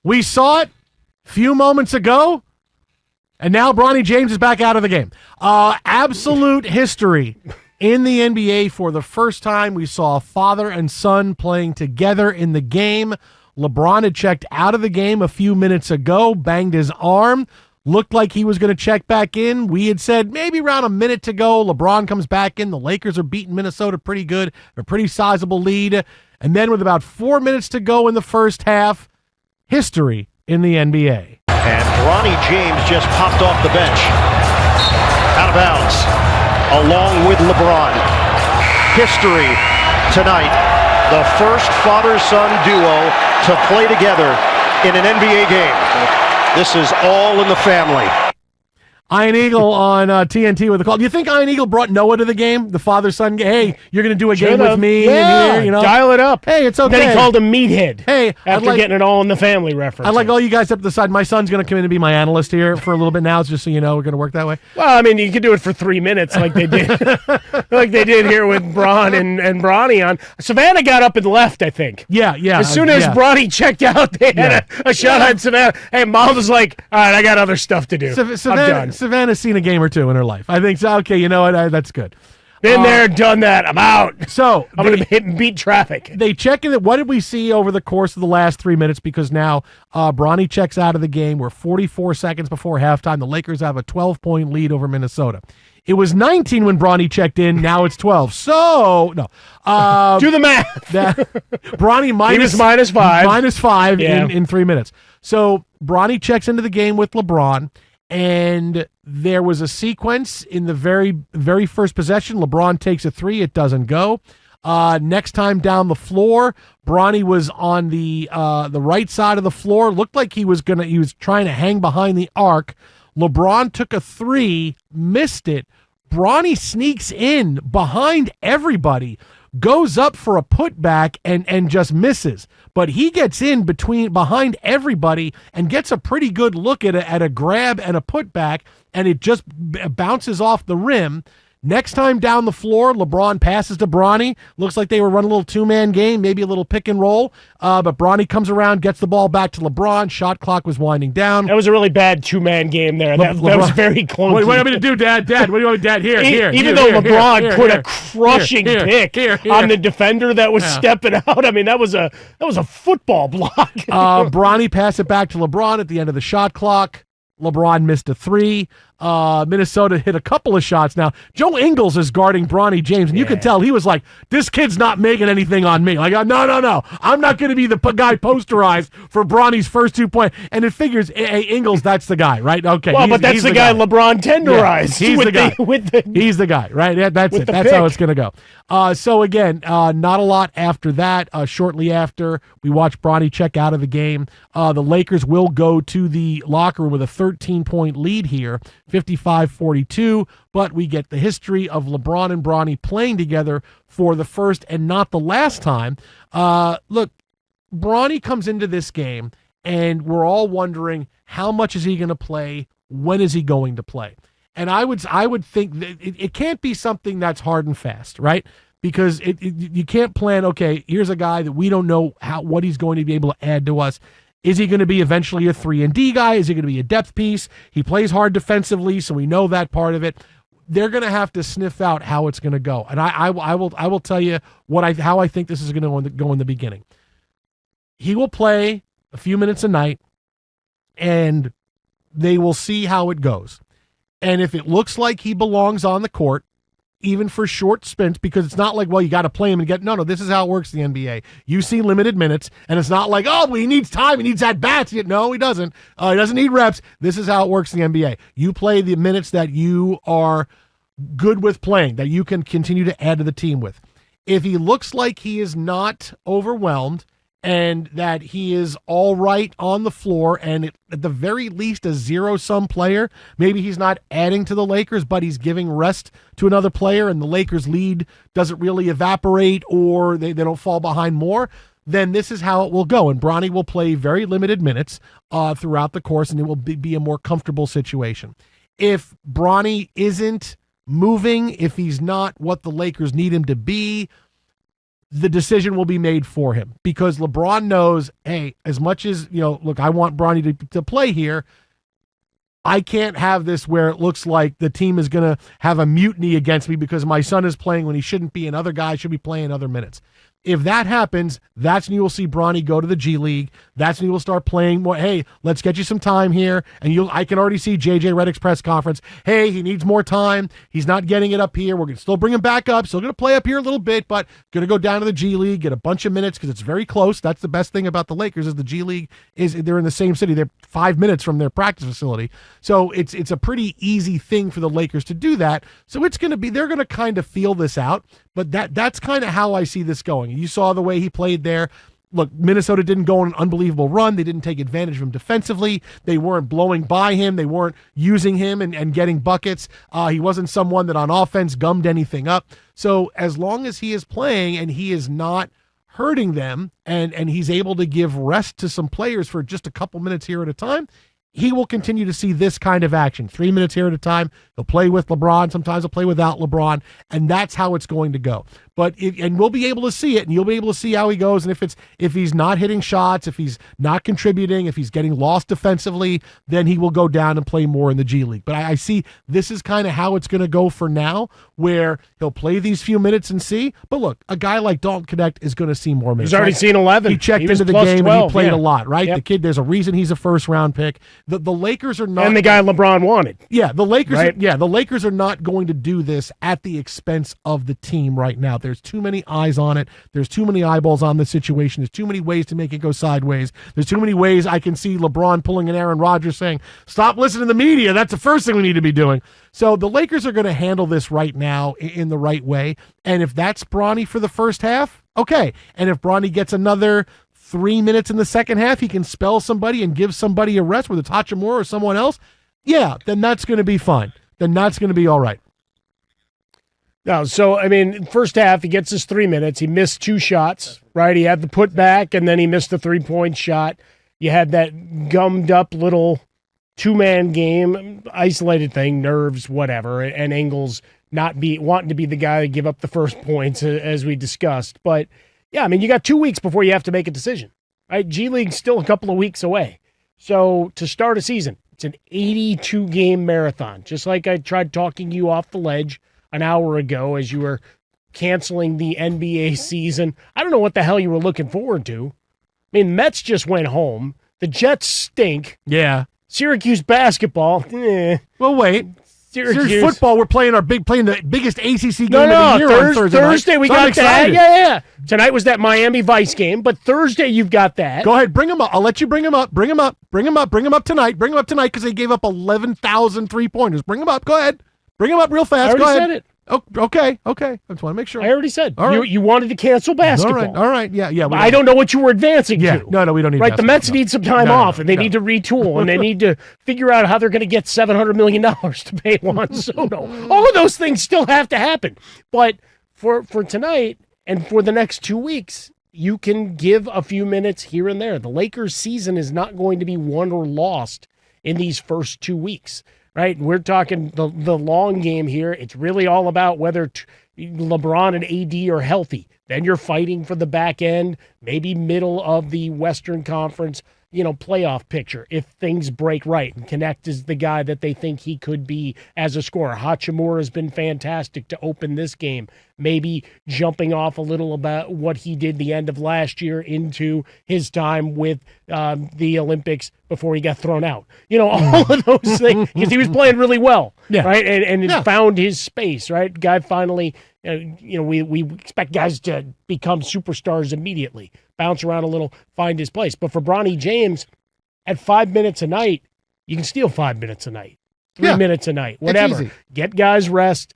We saw it a few moments ago, and now Bronny James is back out of the game. Absolute history in the NBA. For the first time, we saw father and son playing together in the game. LeBron had checked out of the game a few minutes ago, banged his arm, looked like he was going to check back in. We had said maybe around a minute to go, LeBron comes back in. The Lakers are beating Minnesota pretty good, a pretty sizable lead. And then with about 4 minutes to go in the first half, history in the NBA. And Bronny James just popped off the bench, out of bounds, along with LeBron. History tonight. The first father-son duo to play together in an NBA game. This is all in the family. Iron Eagle on TNT with a call. Do you think Iron Eagle brought Noah to the game, the father-son game? Hey, you're going to do a game with me yeah, in here, dial it up. Hey, it's okay. Then he called him Meathead. Hey, after getting it all in the family reference. I'd like all you guys up to the side. My son's going to come in and be my analyst here for a little bit now, just so you know we're going to work that way. Well, I mean, you could do it for 3 minutes like they did here with Bron and Bronny on. Savannah got up and left, I think. Yeah. As soon as Bronny checked out, they had a shot on Savannah. Hey, Mom was like, all right, I got other stuff to do. I'm done. Savannah's seen a game or two in her life. I think so. Okay, you know what? That's good. Been there, done that. I'm out. So I'm going to hit and beat traffic. They check in. What did we see over the course of the last 3 minutes? Because now Bronny checks out of the game. We're 44 seconds before halftime. The Lakers have a 12-point lead over Minnesota. It was 19 when Bronny checked in. Now it's 12. So, no. Do the math. Bronny minus 5. Minus 5 in 3 minutes. So Bronny checks into the game with LeBron. And there was a sequence in the very, very first possession. LeBron takes a three. It doesn't go. Next time down the floor, Bronny was on the right side of the floor. Looked like he was trying to hang behind the arc. LeBron took a three, missed it. Bronny sneaks in behind everybody, goes up for a putback and just misses. But he gets in behind everybody and gets a pretty good look at a grab and a putback, and it just bounces off the rim. Next time down the floor, LeBron passes to Bronny. Looks like they were running a little two-man game, maybe a little pick and roll. But Bronny comes around, gets the ball back to LeBron. Shot clock was winding down. That was a really bad two-man game there. That was very clunky. What do you want me to do, Dad? What do you want me to do, Dad? Even though LeBron put a crushing pick on the defender that was stepping out. I mean, that was a football block. Bronny passed it back to LeBron at the end of the shot clock. LeBron missed a three. Minnesota hit a couple of shots. Now, Joe Ingles is guarding Bronny James, and you could tell he was like, this kid's not making anything on me. Like, no. I'm not going to be the guy posterized for Bronny's first 2 points. And it figures, hey, Ingles, that's the guy, right? Okay. Well, but that's the guy LeBron tenderized. Yeah, he's the guy. He's the guy, right? That's it. That's how it's going to go. So, again, not a lot after that. Shortly after, we watched Bronny check out of the game. The Lakers will go to the locker room with a 13-point lead here. 55-42, but we get the history of LeBron and Bronny playing together for the first and not the last time. Look, Bronny comes into this game, and we're all wondering, how much is he going to play? When is he going to play? And I would think that it can't be something that's hard and fast, right? Because you can't plan, okay, here's a guy that we don't know what he's going to be able to add to us. Is he going to be eventually a 3-and-D guy? Is he going to be a depth piece? He plays hard defensively, so we know that part of it. They're going to have to sniff out how it's going to go. And I will tell you how I think this is going to go in the beginning. He will play a few minutes a night, and they will see how it goes. And if it looks like he belongs on the court, even for short sprints, because it's not like, well, you got to play him and get, no, this is how it works in the NBA. You see limited minutes, and it's not like, oh, well, he needs time, he needs at-bats. No, he doesn't. He doesn't need reps. This is how it works in the NBA. You play the minutes that you are good with playing, that you can continue to add to the team with. If he looks like he is not overwhelmed and that he is all right on the floor and at the very least a zero-sum player, maybe he's not adding to the Lakers, but he's giving rest to another player and the Lakers' lead doesn't really evaporate or they don't fall behind more, then this is how it will go. And Bronny will play very limited minutes throughout the course, and it will be a more comfortable situation. If Bronny isn't moving, if he's not what the Lakers need him to be, the decision will be made for him because LeBron knows, hey, as much as, look, I want Bronny to play here, I can't have this where it looks like the team is going to have a mutiny against me because my son is playing when he shouldn't be and other guys should be playing other minutes. If that happens, that's when you will see Bronny go to the G League. That's when you will start playing more. Hey, let's get you some time here. And I can already see JJ Redick's press conference. Hey, he needs more time. He's not getting it up here. We're going to still bring him back up. Still going to play up here a little bit, but going to go down to the G League, get a bunch of minutes because it's very close. That's the best thing about the Lakers is the G League they're in the same city. They're 5 minutes from their practice facility. So it's a pretty easy thing for the Lakers to do that. So they're going to kind of feel this out. But that's kind of how I see this going. You saw the way he played there. Look, Minnesota didn't go on an unbelievable run. They didn't take advantage of him defensively. They weren't blowing by him. They weren't using him and getting buckets. He wasn't someone that on offense gummed anything up. So as long as he is playing and he is not hurting them and he's able to give rest to some players for just a couple minutes here at a time, he will continue to see this kind of action. 3 minutes here at a time. He'll play with LeBron. Sometimes he'll play without LeBron. And that's how it's going to go. And we'll be able to see it, and you'll be able to see how he goes. And if he's not hitting shots, if he's not contributing, if he's getting lost defensively, then he will go down and play more in the G League. But I see this is kind of how it's going to go for now, where he'll play these few minutes and see. But look, a guy like Dalton Knecht is going to see more minutes. He's already seen 11. He checked into the game and he played a lot, right? Yep. The kid, there's a reason he's a first-round pick. The Lakers are not, and the guy LeBron wanted. Yeah, the Lakers. Right? The Lakers are not going to do this at the expense of the team right now. There's too many eyes on it. There's too many eyeballs on the situation. There's too many ways to make it go sideways. There's too many ways I can see LeBron pulling an Aaron Rodgers saying, "Stop listening to the media. That's the first thing we need to be doing." So the Lakers are going to handle this right now in the right way. And if that's Bronny for the first half, okay. And if Bronny gets another 3 minutes in the second half, he can spell somebody and give somebody a rest, whether it's Hachimura or someone else, then that's going to be fine. Then that's going to be all right. No, so, first half, he gets his 3 minutes. He missed 2 shots, right? He had the putback, and then he missed the 3-point shot. You had that gummed-up little two-man game, isolated thing, nerves, whatever, and Ingles wanting to be the guy to give up the first points, as we discussed. But, you got 2 weeks before you have to make a decision, right? G League's still a couple of weeks away. So, to start a season, it's an 82-game marathon, just like I tried talking you off the ledge an hour ago as you were canceling the NBA season. I don't know what the hell you were looking forward to. Mets just went home. The Jets stink. Yeah. Syracuse basketball. Well, wait. Syracuse football, we're playing the biggest ACC game of the year on Thursday night. Thursday we got that. Yeah. Tonight was that Miami Vice game, but Thursday you've got that. Go ahead, bring them up. I'll let you bring them up. Bring them up tonight. Bring them up tonight because they gave up 11,000 3-pointers. Bring them up. Go ahead. Bring them up real fast. I already said it. Oh, okay. I just want to make sure. I already said. All right. You wanted to cancel basketball. All right. Yeah. I don't know what you were advancing to. No, we don't need right, the Mets need some time off, and they need to retool, and they need to figure out how they're going to get $700 million to pay Juan Soto. All of those things still have to happen. But for tonight and for the next 2 weeks, you can give a few minutes here and there. The Lakers' season is not going to be won or lost in these first 2 weeks. Right, we're talking the long game here. It's really all about whether LeBron and AD are healthy. Then you're fighting for the back end, maybe middle of the Western Conference, playoff picture if things break right. And Knecht is the guy that they think he could be as a scorer. Hachimura has been fantastic to open this game. Maybe jumping off a little about what he did the end of last year into his time with the Olympics before he got thrown out. All of those things, because he was playing really well, right? And found his space, right? Guy finally, we expect guys to become superstars immediately, bounce around a little, find his place. But for Bronny James, at 5 minutes a night, you can steal 5 minutes a night, 3 minutes a night, whatever. Get guys rest,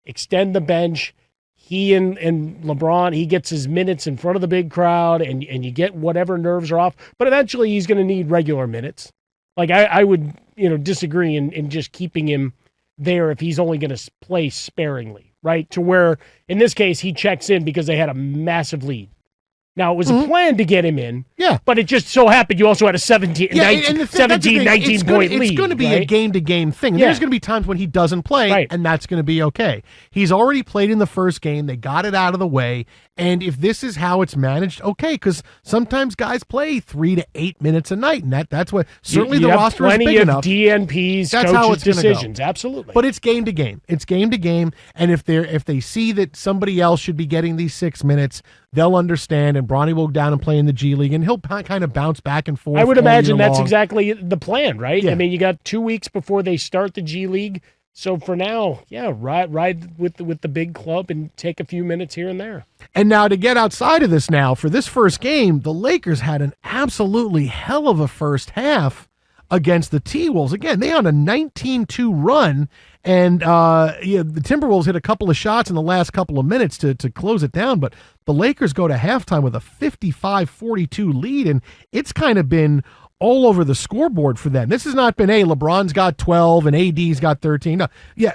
extend the bench. He and LeBron, he gets his minutes in front of the big crowd, and you get whatever nerves are off. But eventually he's going to need regular minutes. Like I would, disagree in just keeping him there if he's only going to play sparingly, right? To where, in this case, he checks in because they had a massive lead. Now, it was a plan to get him in, but it just so happened you also had a 19 point lead. It's going to be a game-to-game thing. There's going to be times when he doesn't play, and that's going to be okay. He's already played in the first game. They got it out of the way, And if this is how it's managed, okay, because sometimes guys play 3 to 8 minutes a night, and that's what certainly the roster is big enough. DNPs, that's coaches' how it's decisions, go. absolutely. But it's game to game. It's game to game, and if they see that somebody else should be getting these 6 minutes, they'll understand. And Bronny will go down and play in the G League, and he'll kind of bounce back and forth. I would imagine that's long. Exactly the plan, right? Yeah. I mean, you got 2 weeks before they start the G League. So for now, yeah, ride with the big club and take a few minutes here and there. And now to get outside of this now, for this first game, the Lakers had an absolutely hell of a first half against the T-Wolves. Again, they on a 19-2 run, and the Timberwolves hit a couple of shots in the last couple of minutes to close it down, but the Lakers go to halftime with a 55-42 lead, and it's kind of been all over the scoreboard for them. This has not been, LeBron's got 12 and AD's got 13. No, yeah,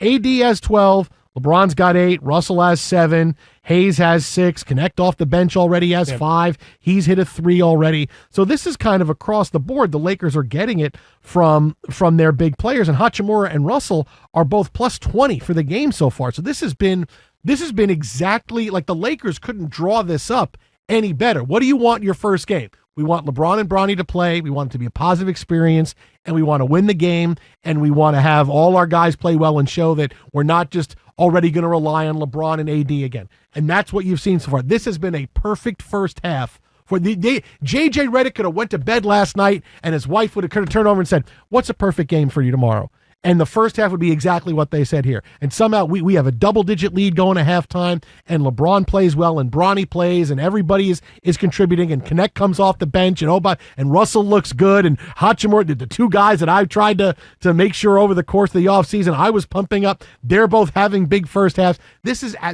AD has 12, LeBron's got 8, Russell has 7, Hayes has 6, Connect off the bench already has 5, he's hit a 3 already. So this is kind of across the board. The Lakers are getting it from their big players, and Hachimura and Russell are both plus 20 for the game so far. So this has been exactly like the Lakers couldn't draw this up any better. What do you want in your first game? We want LeBron and Bronny to play. We want it to be a positive experience, and we want to win the game, and we want to have all our guys play well and show that we're not just already going to rely on LeBron and AD again. And that's what you've seen so far. This has been a perfect first half. For JJ Redick could have went to bed last night, and his wife could have turned over and said, "What's a perfect game for you tomorrow?" And the first half would be exactly what they said here. And somehow we have a double-digit lead going to halftime, and LeBron plays well, and Bronny plays, and everybody is contributing, and Connect comes off the bench, and Russell looks good, and Hachimura, the two guys that I've tried to make sure over the course of the offseason I was pumping up, they're both having big first halves. This is, I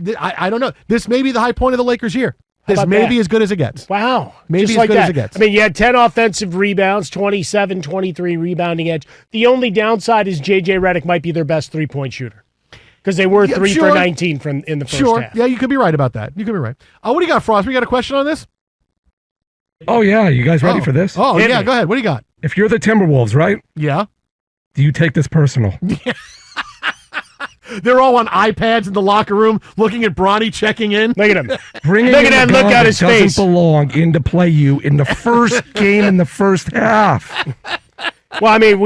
don't know, this may be the high point of the Lakers' year. This may be as good as it gets. Wow. Maybe just as like good that. as it gets. I mean, you had 10 offensive rebounds, 27, 23 rebounding edge. The only downside is J.J. Redick might be their best three-point shooter because they were 3 for 19 in the first half. Yeah, you could be right about that. You could be right. What do you got, Frost? We got a question on this? Oh, yeah. You guys ready for this? Oh, yeah. Go ahead. What do you got? If you're the Timberwolves, right? Yeah. Do you take this personal? They're all on iPads in the locker room looking at Bronny checking in. Look at him. Bringing look at that look at his face. Doesn't belong into play you in the first game in the first half. Well, I mean,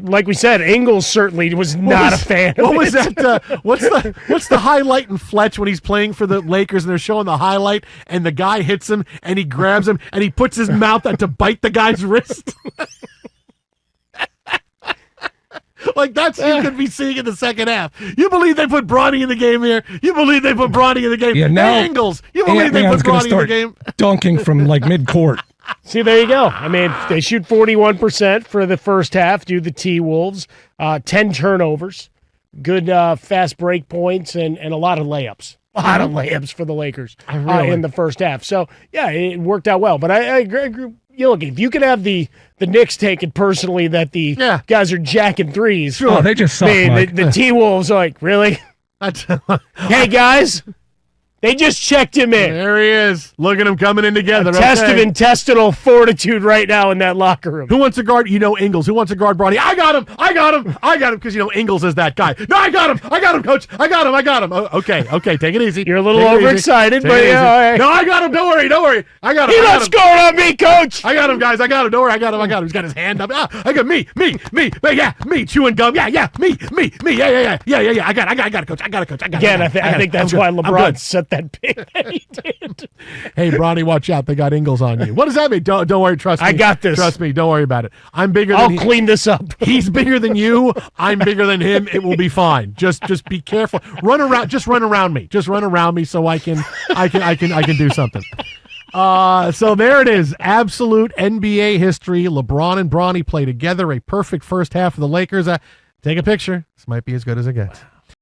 like we said, Ingles certainly was not a fan. What was that? What's the highlight in Fletch when he's playing for the Lakers and they're showing the highlight and the guy hits him and he grabs him and he puts his mouth out to bite the guy's wrist? Like that's what you could be seeing in the second half. You believe they put Bronny in the game here? You believe they put Bronny in the game? Yeah, now hey, Ingles, you believe they put Bronny in the game? Dunking from like mid-court. See, there you go. I mean, they shoot 41% for the first half, do the T-Wolves, 10 turnovers, good fast break points, and a lot of layups. A lot of layups for the Lakers in the first half. So, yeah, it worked out well. But I agree. Look, if you could have the Knicks take it personally that the guys are jacking threes. Sure, they just suck, the T-Wolves are like, really? Hey, guys. They just checked him in. There he is. Look at him coming in together. A test of intestinal fortitude right now in that locker room. Who wants to guard? Ingles. Who wants to guard Bronny? I got him. Because, Ingles is that guy. No, I got him, coach. I got him. Oh, okay. Take it easy. You're a little overexcited, but yeah. All right. No, I got him. Don't worry. I got him. He left scoring on me, coach. I got him, guys. I got him. Don't worry. I got him. He's got his hand up. I got me. Yeah, me. Chewing gum. Yeah. Me. Yeah. I got it, coach. I got it. Again, I think that's why LeBron set that pick. He did. Hey, Bronny, watch out. They got Ingles on you. What does that mean? Don't worry. Trust me. I got this. Trust me. Don't worry about it. I'm bigger I'll clean this up. He's bigger than you. I'm bigger than him. It will be fine. Just be careful. Run around me. Just run around me so I can do something. So there it is. Absolute NBA history. LeBron and Bronny play together. A perfect first half of the Lakers. Take a picture. This might be as good as it gets.